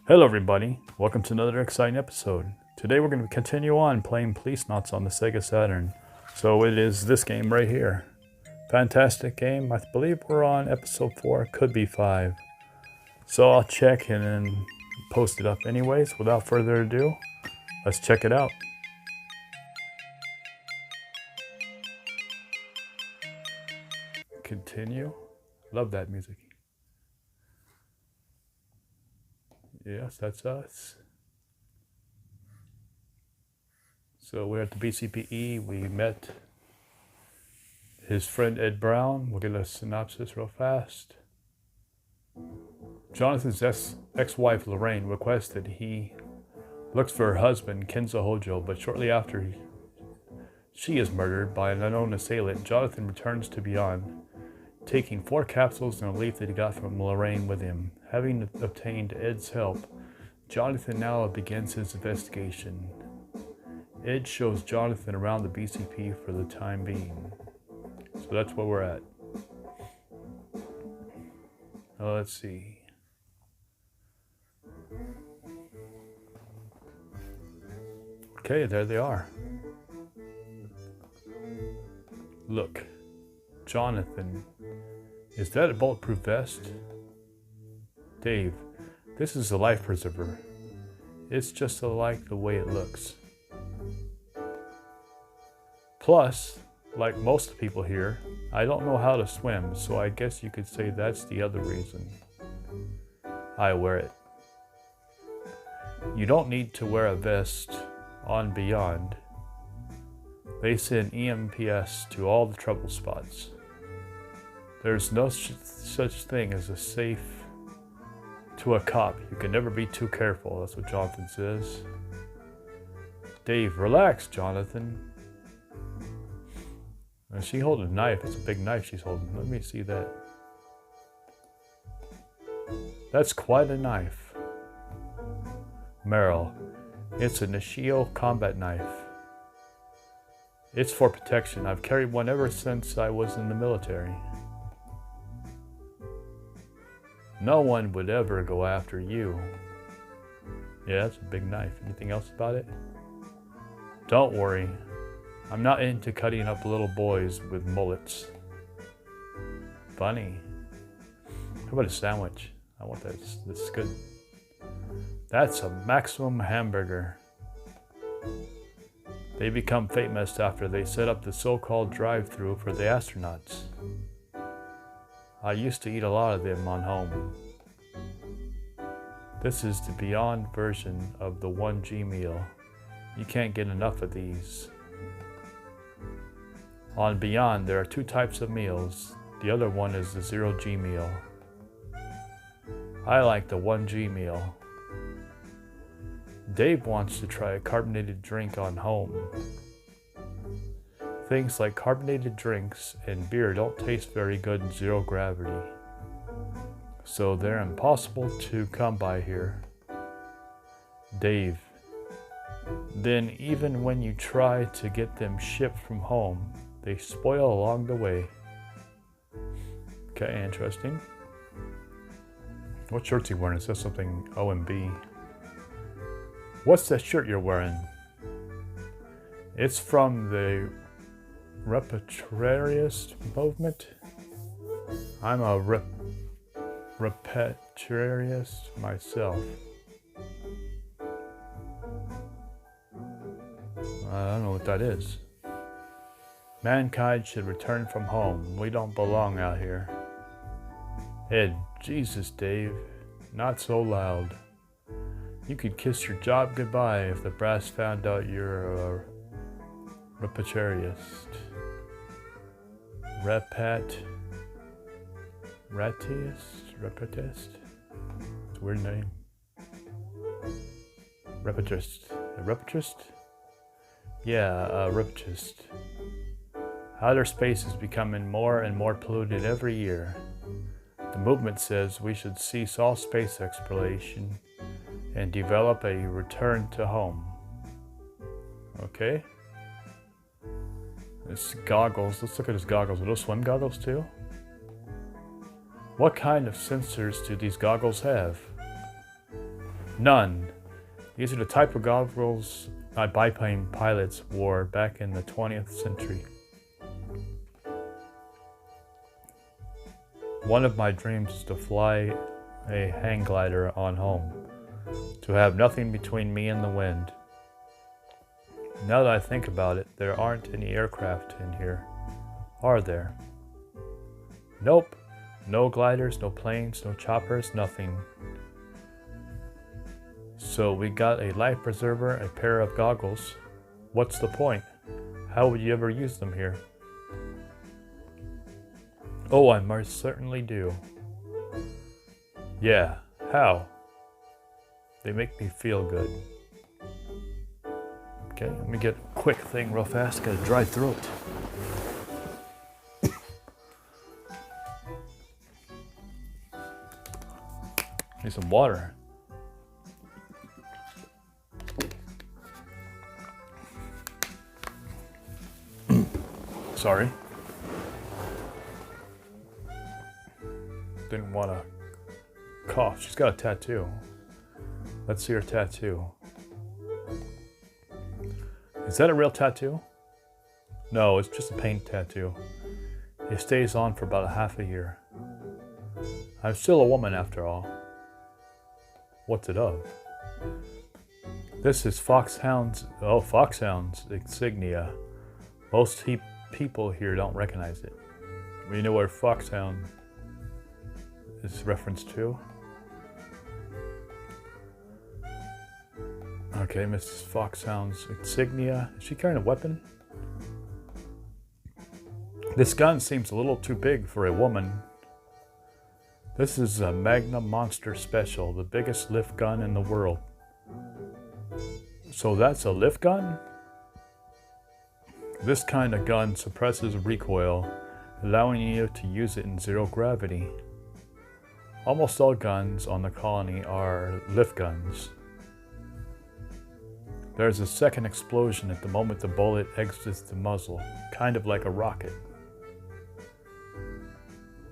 Hello everybody, welcome to another exciting episode. Today we're going to continue on playing Policenauts on the Sega Saturn. So it is this game right here. Fantastic game. I believe we're on episode 4, could be 5. So I'll check and then post it up anyways. Without further ado, let's check it out. Continue. Love that music. Yes, that's us. So we're at the BCP. We met his friend Ed Brown. We'll get a synopsis real fast. Jonathan's ex-wife Lorraine requested he looks for her husband Kenzo Hojo, but shortly after she is murdered by an unknown assailant, Jonathan returns to Beyond, taking 4 capsules and a leaf that he got from Lorraine with him. Having obtained Ed's help, Jonathan now begins his investigation. Ed shows Jonathan around the BCP for the time being. So that's where we're at. Now let's see. Okay, there they are. Look, Jonathan, is that a bulletproof vest? Dave, this is a life preserver. It's just like the way it looks. Plus, like most people here, I don't know how to swim, so I guess you could say that's the other reason I wear it. You don't need to wear a vest on Beyond. They send EMPS to all the trouble spots. There's no such thing as a safe to a cop. You can never be too careful. That's what Jonathan says. Dave, relax, Jonathan. And she holding a knife. It's a big knife she's holding. Let me see that. That's quite a knife. Meryl, it's a Nishio combat knife. It's for protection. I've carried one ever since I was in the military. No one would ever go after you. Yeah, that's a big knife. Anything else about it? Don't worry. I'm not into cutting up little boys with mullets. Funny. How about a sandwich? I want that. That's good. That's a maximum hamburger. They become famous after they set up the so-called drive-thru for the astronauts. I used to eat a lot of them on home. This is the Beyond version of the 1G meal. You can't get enough of these. On Beyond, there are 2 types of meals. The other one is the 0G meal. I like the 1G meal. Dave wants to try a carbonated drink on home. Things like carbonated drinks and beer don't taste very good in 0 gravity, so they're impossible to come by here. Dave, then even when you try to get them shipped from home, they spoil along the way. Okay, interesting. What shirt's he wearing? It says something OMB. What's that shirt you're wearing? It's from the repatriarist movement. I'm a repatriarist myself. I don't know what that is. Mankind should return from home. We don't belong out here. Ed, Jesus, Dave, not so loud. You could kiss your job goodbye if the brass found out you're a repatriarist. Repatist? It's a weird name. Repatrist. A repatrist? Yeah, a repatrist. Outer space is becoming more and more polluted every year. The movement says we should cease all space exploration and develop a return to home. Okay. His goggles. Let's look at his goggles. Are those swim goggles too? What kind of sensors do these goggles have? None. These are the type of goggles biplane pilots wore back in the 20th century. One of my dreams is to fly a hang glider on home, to have nothing between me and the wind. Now that I think about it, there aren't any aircraft in here, are there? Nope. No gliders, no planes, no choppers, nothing. So we got a life preserver, a pair of goggles. What's the point? How would you ever use them here? Oh, I most certainly do. Yeah, how? They make me feel good. Okay, let me get a quick thing real fast. Got a dry throat. Need some water. Sorry. Didn't want to cough. She's got a tattoo. Let's see her tattoo. Is that a real tattoo? No, it's just a paint tattoo. It stays on for about half a year. I'm still a woman after all. What's it of? This is Foxhound's insignia. Most people here don't recognize it. You know where Foxhound is referenced to? Okay, Mrs. Foxhound's insignia. Is she carrying a weapon? This gun seems a little too big for a woman. This is a Magnum Monster Special, the biggest lift gun in the world. So that's a lift gun? This kind of gun suppresses recoil, allowing you to use it in zero gravity. Almost all guns on the colony are lift guns. There's a second explosion at the moment the bullet exits the muzzle, kind of like a rocket.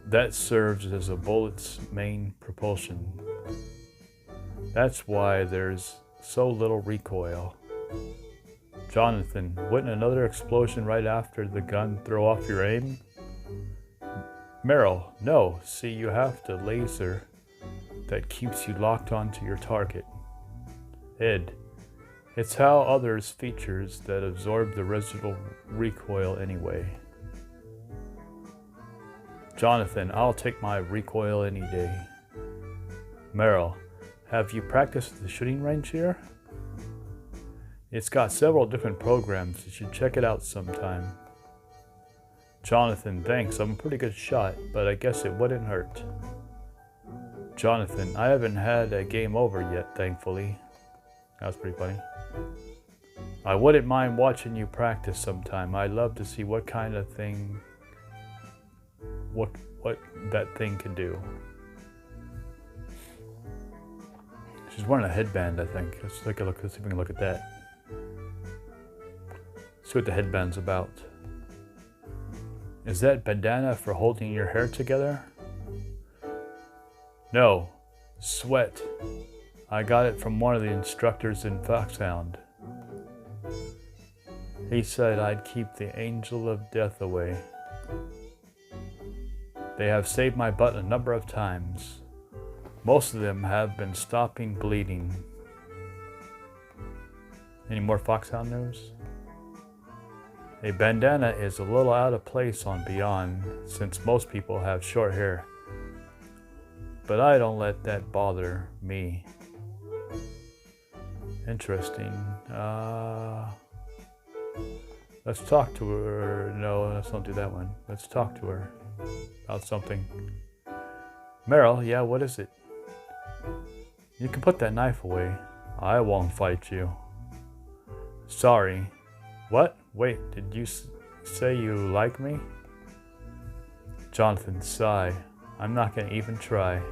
That serves as a bullet's main propulsion. That's why there's so little recoil. Jonathan, wouldn't another explosion right after the gun throw off your aim? Meryl, no. See, you have the laser that keeps you locked onto your target. Ed, it's how others features that absorb the residual recoil anyway. Jonathan, I'll take my recoil any day. Meryl, have you practiced at the shooting range here? It's got several different programs. You should check it out sometime. Jonathan, thanks. I'm a pretty good shot, but I guess it wouldn't hurt. Jonathan, I haven't had a game over yet, thankfully. That was pretty funny. I wouldn't mind watching you practice sometime. I'd love to see what kind of thing, what that thing can do. She's wearing a headband, I think. Let's take a look. Let's see if we can look at that. See what the headband's about. Is that bandana for holding your hair together? No. Sweat. I got it from one of the instructors in Foxhound. He said I'd keep the angel of death away. They have saved my butt a number of times. Most of them have been stopping bleeding. Any more Foxhound news? A bandana is a little out of place on Beyond, since most people have short hair. But I don't let that bother me. Interesting. Let's talk to her. No, let's not do that one. Let's talk to her about something. Meryl, yeah, what is it? You can put that knife away. I won't fight you. Sorry. What? Wait, did you say you like me? Jonathan, sigh. I'm not gonna even try.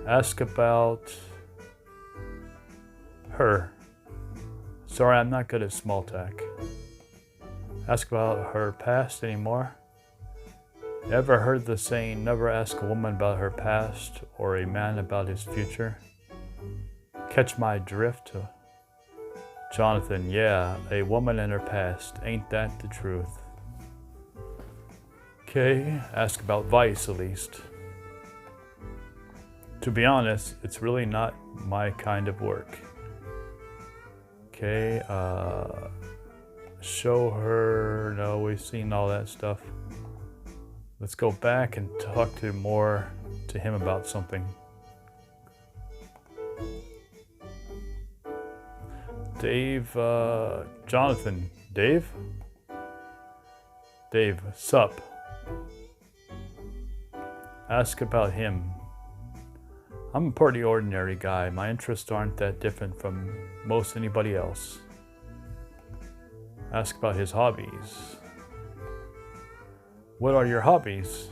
Ask about her. Sorry, I'm not good at small talk. Ask about her past anymore? Ever heard the saying, never ask a woman about her past or a man about his future? Catch my drift? Jonathan, yeah, a woman and her past. Ain't that the truth? Okay, ask about Vice at least. To be honest, it's really not my kind of work. Okay, show her, no, we've seen all that stuff. Let's go back and talk to him about something. Dave, Jonathan, Dave? Dave, sup? Ask about him. I'm a pretty ordinary guy. My interests aren't that different from most anybody else. Ask about his hobbies. What are your hobbies?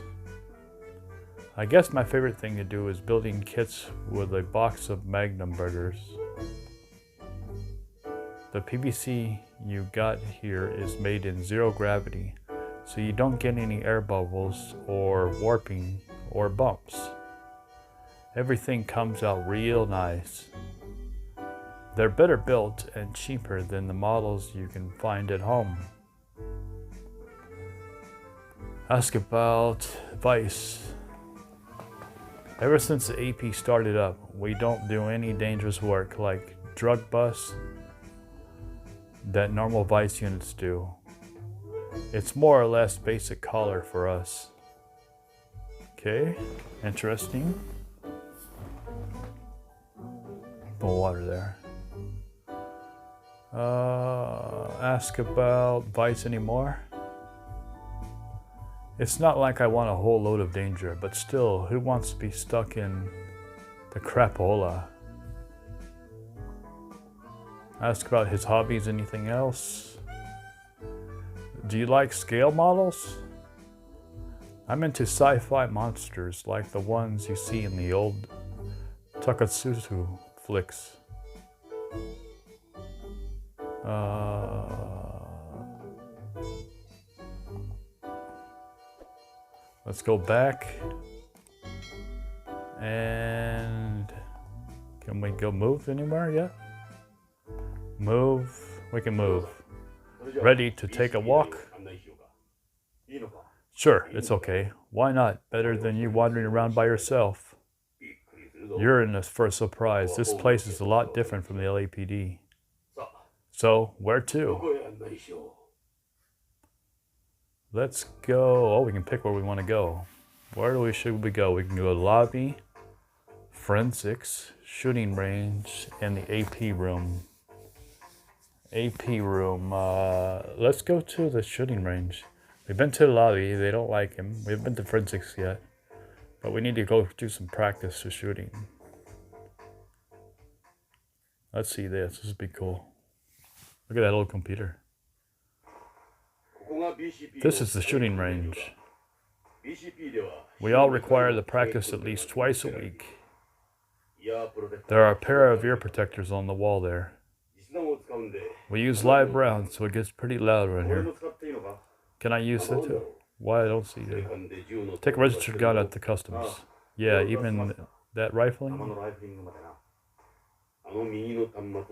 I guess my favorite thing to do is building kits with a box of Magnum burgers. The PVC you got here is made in zero gravity, so you don't get any air bubbles or warping or bumps. Everything comes out real nice. They're better built and cheaper than the models you can find at home. Ask about Vice. Ever since the AP started up, we don't do any dangerous work like drug busts that normal Vice units do. It's more or less basic collar for us. Okay, interesting. More water there. Ask about Vice anymore? It's not like I want a whole load of danger, but still, who wants to be stuck in the crapola? Ask about his hobbies, anything else? Do you like scale models? I'm into sci-fi monsters like the ones you see in the old Tokusatsu flicks. Let's go back. And can we go move anywhere yet? Move. We can move. Ready to take a walk? Sure, it's okay. Why not? Better than you wandering around by yourself. You're in this for a surprise. This place is a lot different from the LAPD. So, where to? Let's go. Oh, we can pick where we want to go. Where should we go? We can go to lobby, forensics, shooting range, and the AP room. AP room. Let's go to the shooting range. We've been to the lobby. They don't like him. We haven't been to forensics yet. But we need to go do some practice for shooting. Let's see this. This would be cool. Look at that old computer. This is the shooting range. We all require the practice at least twice a week. There are a pair of ear protectors on the wall there. We use live rounds, so it gets pretty loud around here. Can I use it too? Why, I don't see it. Take a registered gun at the customs. Yeah, even that rifling?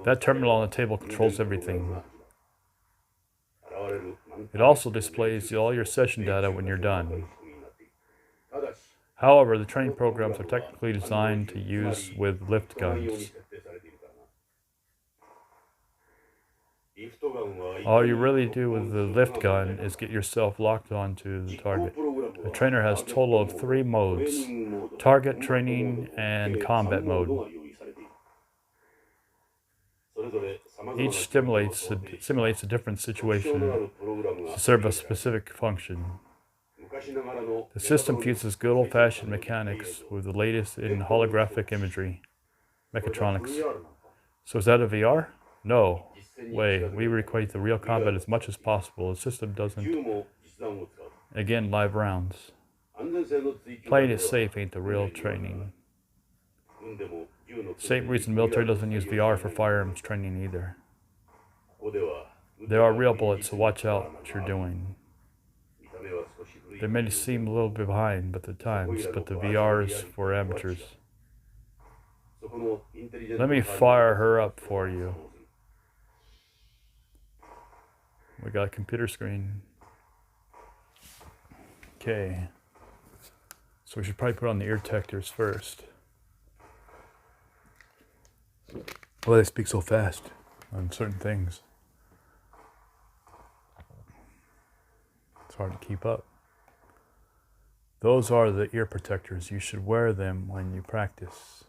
That terminal on the table controls everything. It also displays all your session data when you're done. However, the training programs are technically designed to use with lift guns. All you really do with the lift gun is get yourself locked onto the target. The trainer has a total of 3 modes: target, training, and combat mode. Each simulates a different situation to serve a specific function. The system fuses good old-fashioned mechanics with the latest in holographic imagery, mechatronics. So is that a VR? No way. We equate the real combat as much as possible. The system doesn't. Again, live rounds. Playing it safe ain't the real training. Same reason the military doesn't use VR for firearms training either. There are real bullets, so watch out what you're doing. They may seem a little bit behind but the times, but the VR is for amateurs. Let me fire her up for you. We got a computer screen. Okay. So we should probably put on the ear detectors first. Why they speak so fast on certain things. It's hard to keep up. Those are the ear protectors. You should wear them when you practice.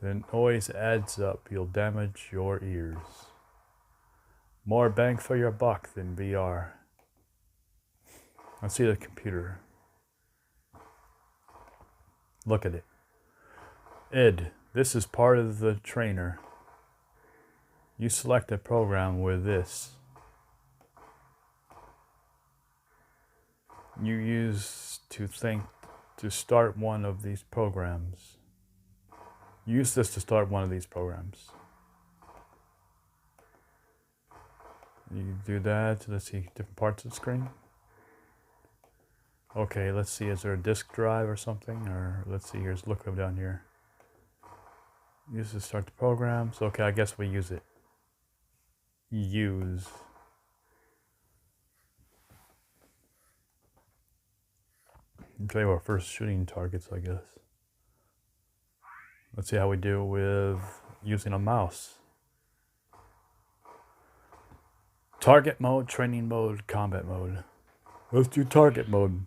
The noise adds up. You'll damage your ears. More bang for your buck than VR. Let's see the computer. Look at it. Ed, this is part of the trainer. You select a program with this. You use to think to start one of these programs. Use this to start one of these programs. You do that. Let's see, different parts of the screen. Okay, let's see, is there a disk drive or something? Or let's see, here's look down here. Use to start the programs. Okay, I guess we use it. Use. Okay, our first shooting targets, I guess. Let's see how we do with using a mouse. Target mode, training mode, combat mode. Let's do target mode.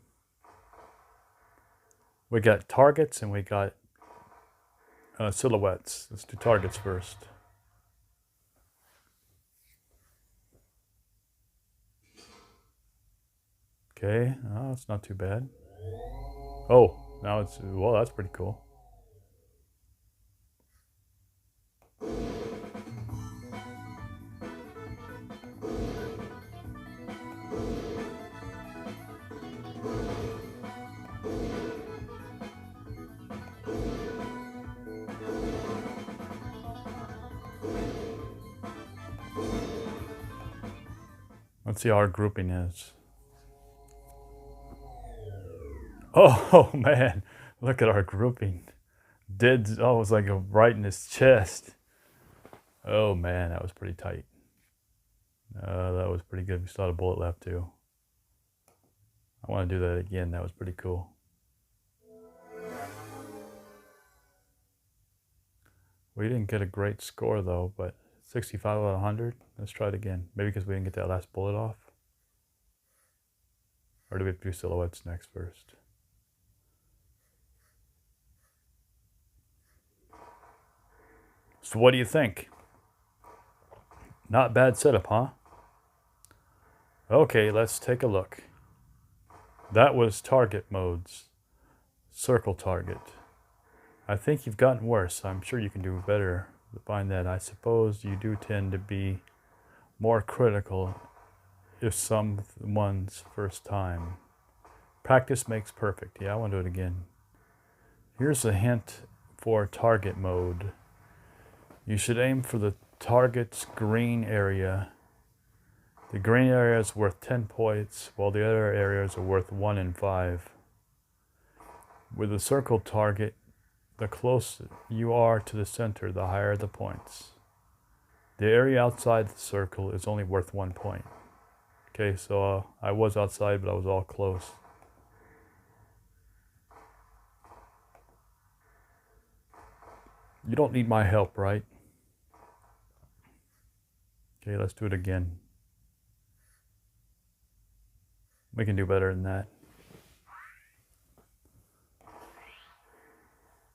We got targets and we got silhouettes. Let's do targets first. Okay, oh, it's not too bad. Oh, now it's, well, that's pretty cool. Let's see how our grouping is. Oh man, look at our grouping. Did almost like a right in his chest. Oh man, that was pretty tight. That was pretty good. We still had a bullet left too. I want to do that again. That was pretty cool. We didn't get a great score though, but 65 out of 100. Let's try it again. Maybe because we didn't get that last bullet off. Or do we have to do silhouettes next first? So what do you think? Not bad setup, huh? Okay, let's take a look. That was target modes. Circle target. I think you've gotten worse. I'm sure you can do better to find that. I suppose you do tend to be more critical if someone's first time. Practice makes perfect. Yeah, I want to do it again. Here's a hint for target mode. You should aim for the target's green area. The green area is worth 10 points, while the other areas are worth 1 and 5. With a circle target, the closer you are to the center, the higher the points. The area outside the circle is only worth 1 point. Okay, so I was outside, but I was all close. You don't need my help, right? Okay, let's do it again. We can do better than that.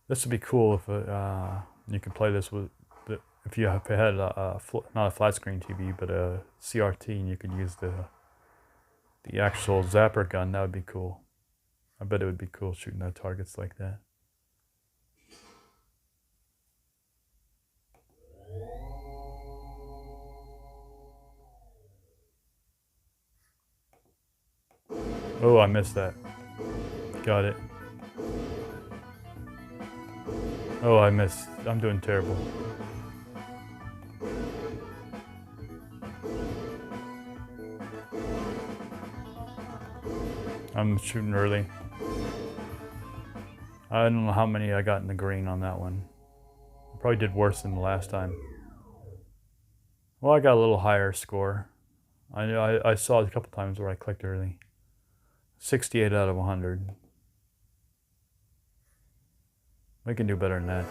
This would be cool if you could play this with, if you had not a flat screen TV, but a CRT, and you could use the actual zapper gun. That would be cool. I bet it would be cool shooting at targets like that. Oh, I missed that. Got it. Oh, I missed. I'm doing terrible. I'm shooting early. I don't know how many I got in the green on that one. Probably did worse than the last time. Well, I got a little higher score. I know I saw it a couple times where I clicked early. 68 out of 100. We can do better than that.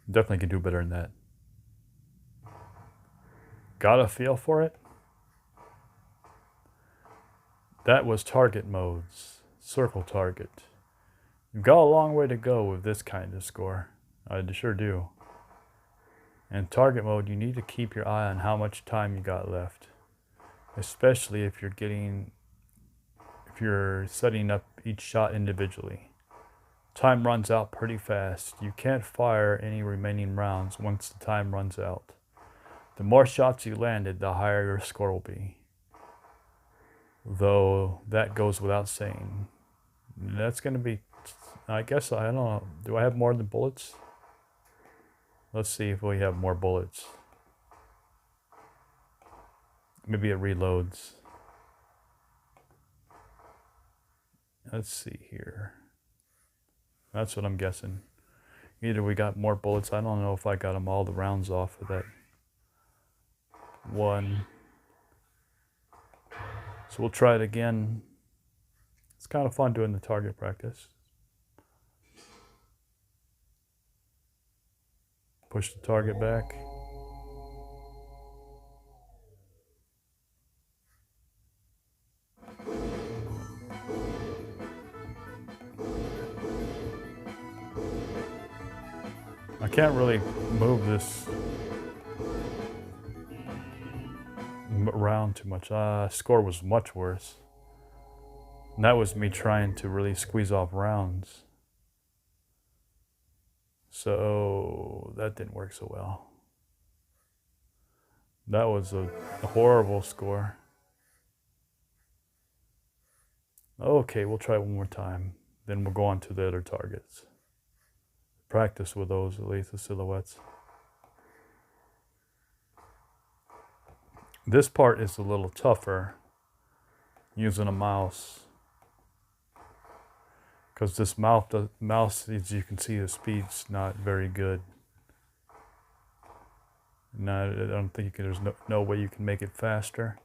Definitely can do better than that. Got a feel for it? That was target modes. Circle target. You've got a long way to go with this kind of score. I sure do. In target mode, you need to keep your eye on how much time you got left. Especially if you're setting up each shot individually. Time runs out pretty fast. You can't fire any remaining rounds once the time runs out. The more shots you landed, the higher your score will be. Though that goes without saying. That's going to be, I guess, I don't know. Do I have more than bullets? Let's see if we have more bullets. Maybe it reloads. Let's see here. That's what I'm guessing. Either we got more bullets. I don't know if I got them all the rounds off of that one. So we'll try it again. It's kind of fun doing the target practice. Push the target back. I can't really move this around too much. Score was much worse. And that was me trying to really squeeze off rounds. So that didn't work so well. That was a horrible score. Okay, we'll try one more time. Then we'll go on to the other targets. Practice with those, at least the silhouettes. This part is a little tougher using a mouse. Because this mouse, as you can see, the speed's not very good. No, I don't think there's no way you can make it faster.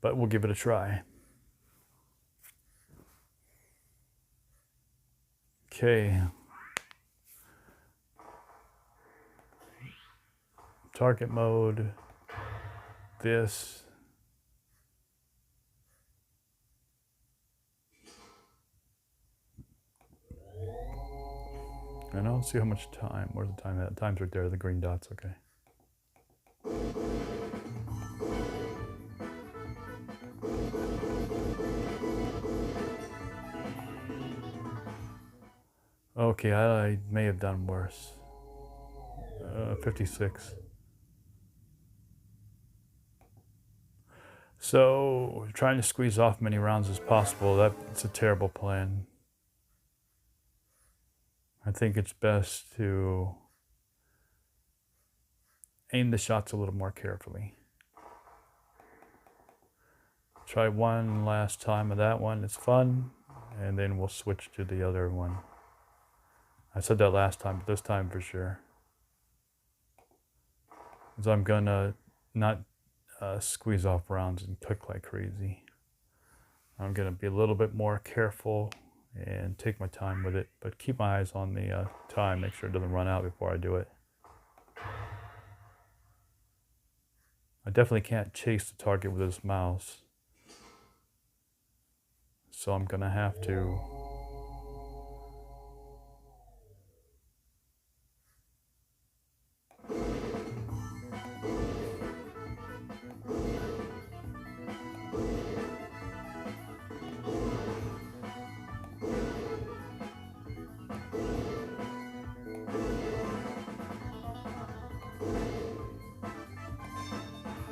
But we'll give it a try. Okay. Target mode. This. And I don't see how much time. Where's the time at? Time's right there, the green dots, okay. Okay, I may have done worse. 56. So, trying to squeeze off many rounds as possible, that's a terrible plan. I think it's best to aim the shots a little more carefully. Try one last time of that one, it's fun, and then we'll switch to the other one. I said that last time, but this time for sure. Because I'm gonna not squeeze off rounds and click like crazy. I'm gonna be a little bit more careful and take my time with it, but keep my eyes on the time, make sure it doesn't run out before I do it. I definitely can't chase the target with this mouse. So I'm gonna have to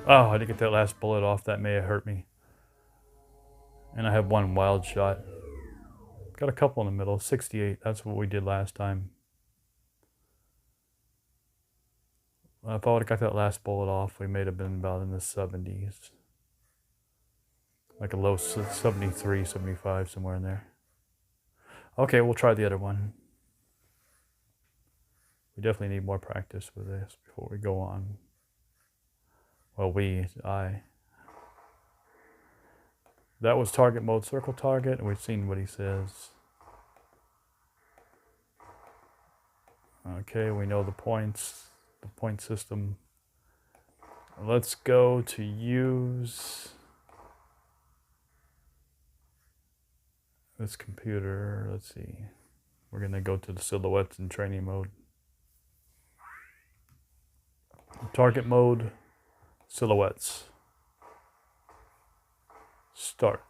oh, I didn't get that last bullet off. That may have hurt me. And I have one wild shot. Got a couple in the middle. 68. That's what we did last time. If I would have got that last bullet off, we may have been about in the 70s. Like a low 73, 75, somewhere in there. Okay, we'll try the other one. We definitely need more practice with this before we go on. Well, I. That was target mode, circle target, and we've seen what he says. Okay, we know the points, the point system. Let's go to use this computer. Let's see. We're going to go to the silhouettes in training mode. Target mode, silhouettes. Start.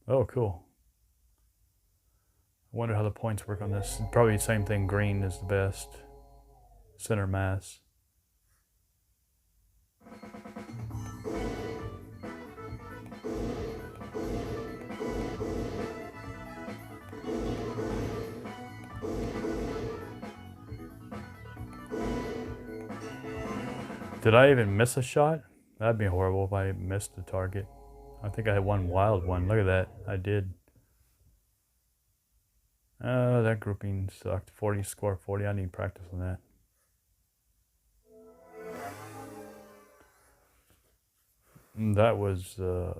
Oh, cool. I wonder how the points work on this. Probably the same thing, green is the best. Center mass. Did I even miss a shot? That'd be horrible if I missed the target. I think I had one wild one. Look at that. I did. Oh, that grouping sucked. 40 score 40. I need practice on that. That was a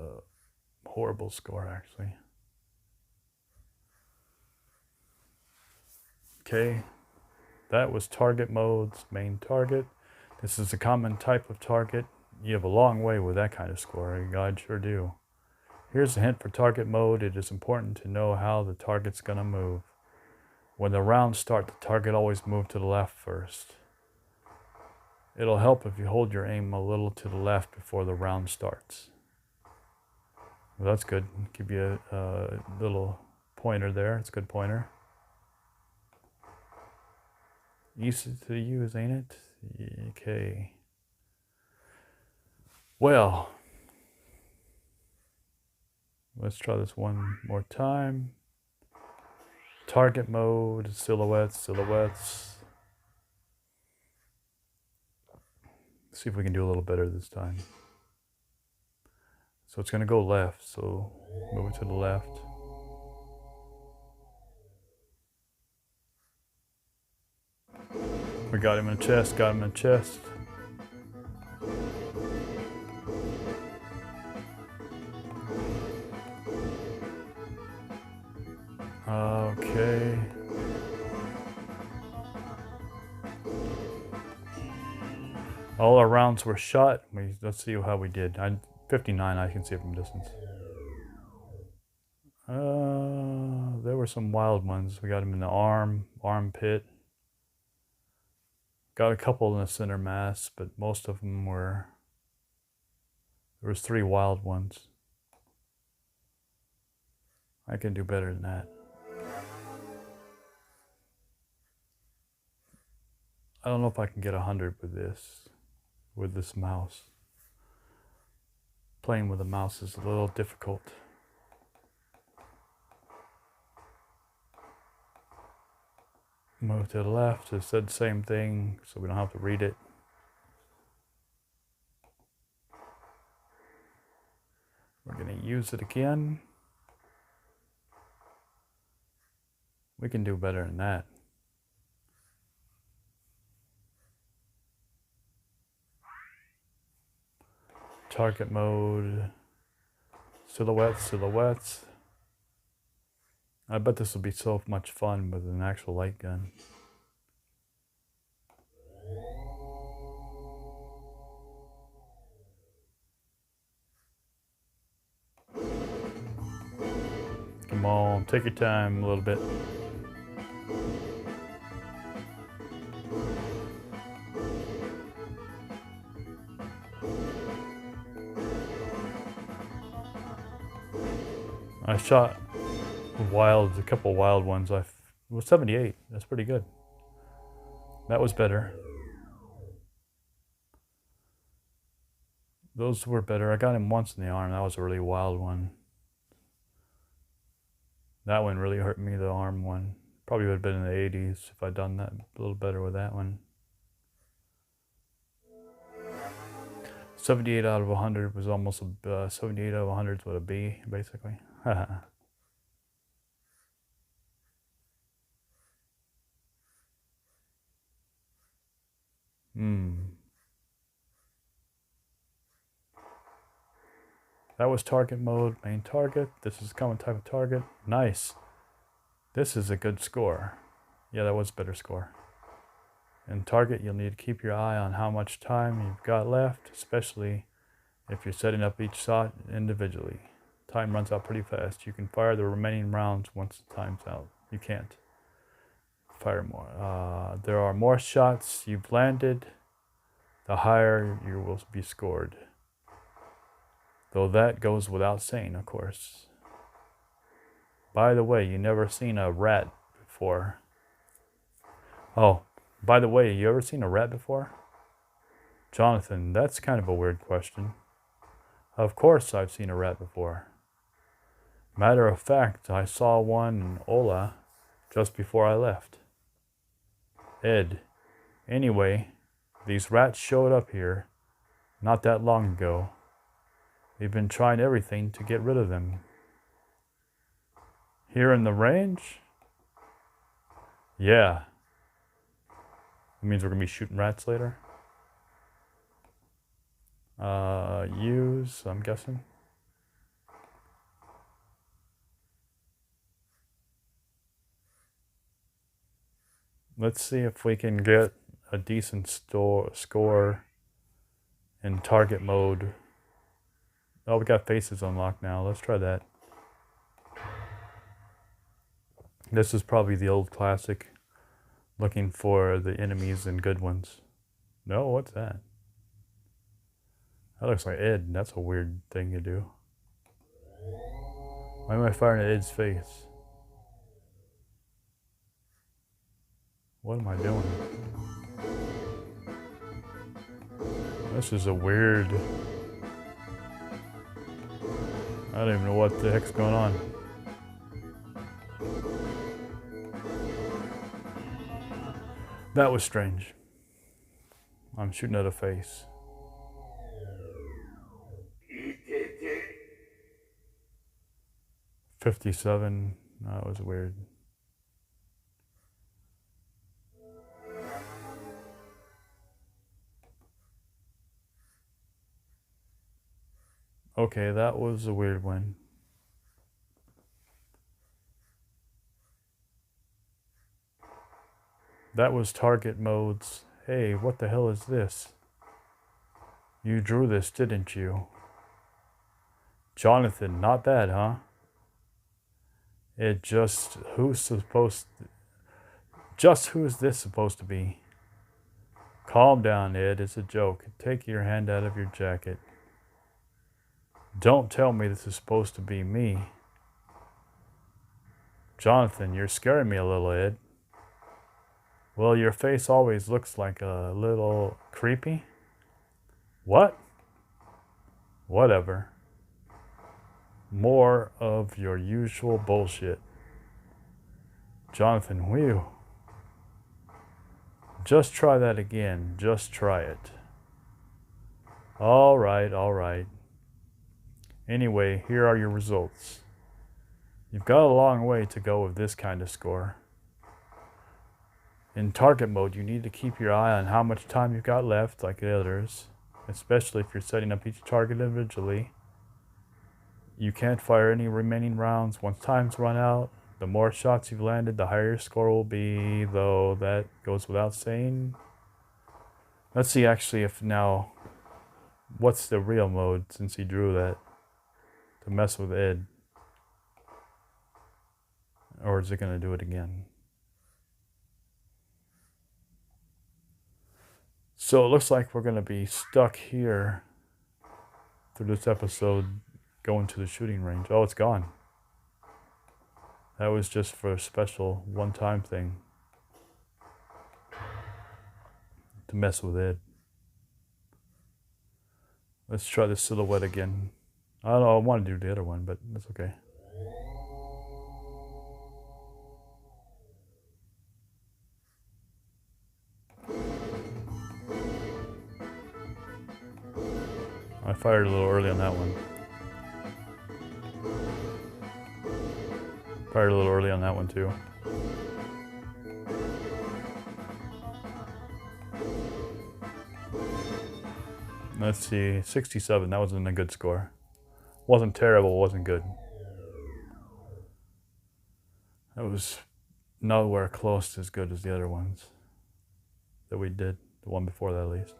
horrible score, actually. Okay. That was target modes, main target. This is a common type of target. You have a long way with that kind of score. God sure do. Here's a hint for target mode. It is important to know how the target's going to move. When the rounds start, the target always moves to the left first. It'll help if you hold your aim a little to the left before the round starts. Well, that's good. Give you a little pointer there. It's a good pointer. Easy to use, ain't it? Okay. Well, let's try this one more time. Target mode, silhouettes, silhouettes. Let's see if we can do a little better this time. So it's going to go left, so move it to the left. We got him in the chest, got him in the chest. Okay. All our rounds were shot. Let's see how we did. 59, I can see it from distance. There were some wild ones. We got him in the armpit. Got a couple in the center mass, but most of them were, there was 3 wild ones. I can do better than that. I don't know if I can get 100 with this mouse. Playing with the mouse is a little difficult. Move to the left. It said the same thing, so we don't have to read it. We're going to use it again. We can do better than that. Target mode, silhouettes, silhouettes. I bet this will be so much fun with an actual light gun. Come on, take your time a little bit. I shot a couple wild ones. It was 78. That's pretty good. That was better. Those were better. I got him once in the arm. That was a really wild one. That one really hurt me, the arm one. Probably would have been in the 80s if I'd done that a little better with that one. 78 out of 100 was almost a 78 out of 100 is what a B, basically. That was target mode, main target. This is common type of target. Nice. This is a good score. Yeah, that was a better score. In target, you'll need to keep your eye on how much time you've got left, especially if you're setting up each shot individually. Time runs out pretty fast. You can fire the remaining rounds once the time's out. You can't fire more. There are more shots you've landed, the higher you will be scored. Though that goes without saying, of course. By the way, you never seen a rat before. Oh, by the way, you ever seen a rat before? Jonathan, that's kind of a weird question. Of course I've seen a rat before. Matter of fact, I saw one in Ola just before I left. Ed, anyway, these rats showed up here not that long ago. We've been trying everything to get rid of them. Here in the range? Yeah. It means we're going to be shooting rats later. Use, I'm guessing. Let's see if we can get a decent score in target mode. Oh, we got faces unlocked now. Let's try that. This is probably the old classic. Looking for the enemies and good ones. No, what's that? That looks like Ed. That's a weird thing to do. Why am I firing at Ed's face? What am I doing? This is a weird... I don't even know what the heck's going on. That was strange. I'm shooting at a face. $57. That was weird. Okay, that was a weird one. That was target modes. Hey, what the hell is this? You drew this, didn't you? Jonathan, not that, huh? Who's this supposed to be? Calm down, Ed, it's a joke. Take your hand out of your jacket. Don't tell me this is supposed to be me. Jonathan, you're scaring me a little, Ed. Well, your face always looks like a little creepy. What? Whatever. More of your usual bullshit. Jonathan, whew. Just try that again. Just try it. All right. Anyway, here are your results. You've got a long way to go with this kind of score. In target mode, you need to keep your eye on how much time you've got left, like the others, especially if you're setting up each target individually. You can't fire any remaining rounds once time's run out. The more shots you've landed, the higher your score will be, though that goes without saying. Let's see actually if now, what's the real mode since he drew that to mess with Ed? Or is it going to do it again? So it looks like we're going to be stuck here through this episode going to the shooting range. Oh, it's gone. That was just for a special one-time thing to mess with Ed. Let's try the silhouette again. I don't know, I want to do the other one, but that's okay. Fired a little early on that one. Fired a little early on that one too. Let's see, 67. That wasn't a good score. Wasn't terrible, wasn't good. That was nowhere close to as good as the other ones that we did. The one before that, at least.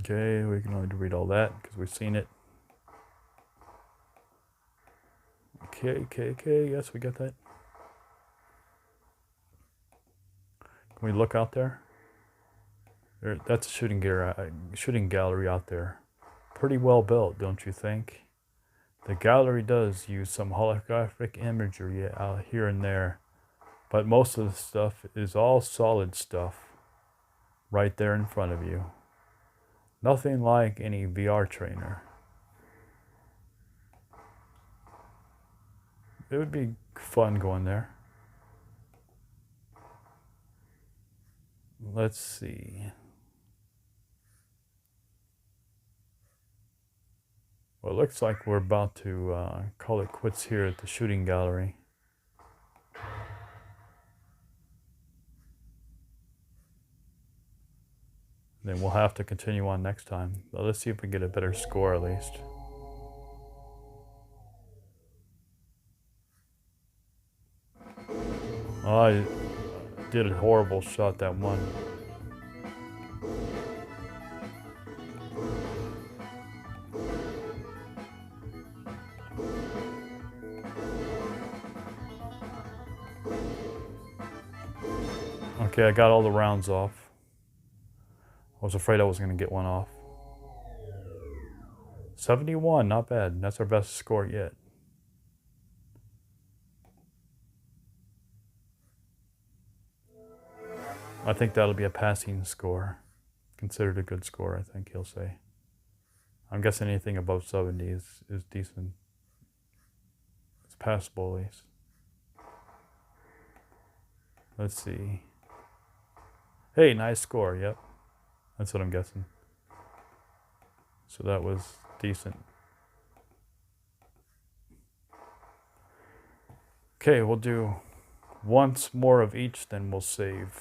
Okay, we can only read all that because we've seen it. Okay, yes, we got that. Can we look out there? That's a shooting gallery out there. Pretty well built, don't you think? The gallery does use some holographic imagery out here and there, but most of the stuff is all solid stuff right there in front of you. Nothing like any VR trainer. It would be fun going there. Let's see. Well, it looks like we're about to call it quits here at the shooting gallery. Then we'll have to continue on next time. But let's see if we get a better score at least. Oh, I did a horrible shot that one. Okay, I got all the rounds off. I was afraid I was going to get one off. 71, not bad. That's our best score yet. I think that'll be a passing score. Considered a good score, I think he'll say. I'm guessing anything above 70 is decent. It's passable at least. Let's see. Hey, nice score, yep. That's what I'm guessing. So that was decent. Okay, we'll do once more of each, then we'll save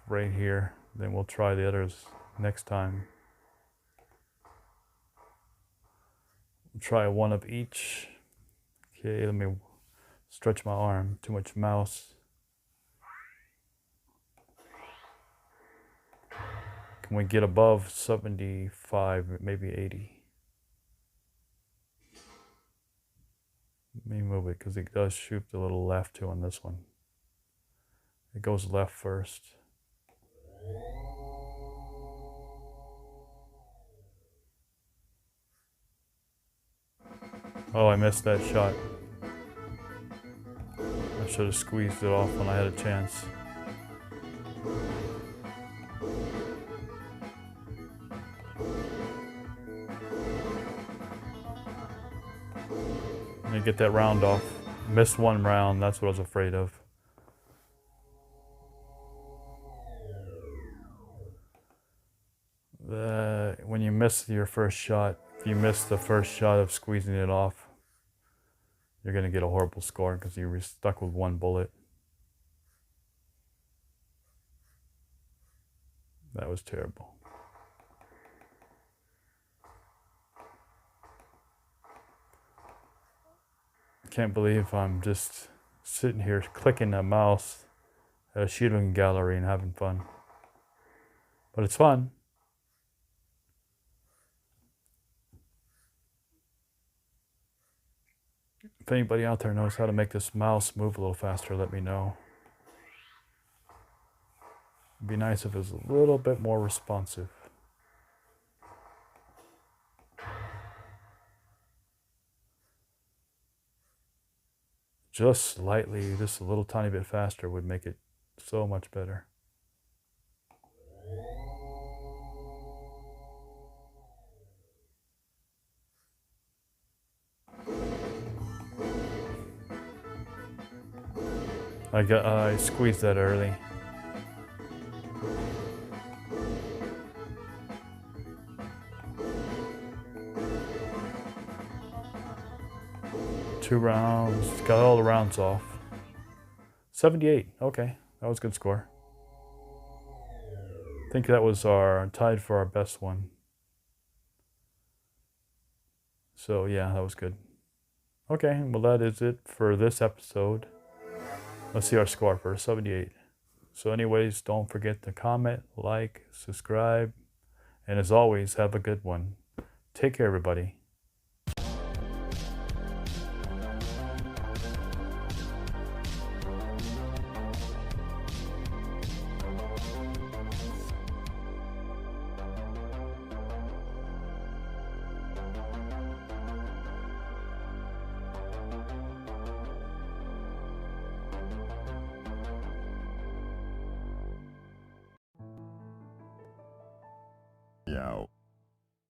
right here. Then we'll try the others next time. We'll try one of each. Okay, let me stretch my arm. Too much mouse. Can we get above 75, maybe 80? Let me move it because it does shoot a little left too on this one. It goes left first. Oh, I missed that shot. I should have squeezed it off when I had a chance. Let me get that round off. Missed one round, that's what I was afraid of. When you miss your first shot, if you miss the first shot of squeezing it off, you're going to get a horrible score because you were stuck with one bullet. That was terrible. I can't believe I'm just sitting here clicking a mouse at a shooting gallery and having fun. But it's fun. If anybody out there knows how to make this mouse move a little faster, let me know. It'd be nice if it was a little bit more responsive. Just slightly, just a little tiny bit faster would make it so much better. I squeezed that early. Two rounds. Got all the rounds off. 78. Okay, that was a good score. I think that was tied for our best one. So yeah, that was good. Okay, well that is it for this episode. Let's see our score for 78. So anyways, don't forget to comment, like, subscribe, and as always, have a good one. Take care, everybody. Yo.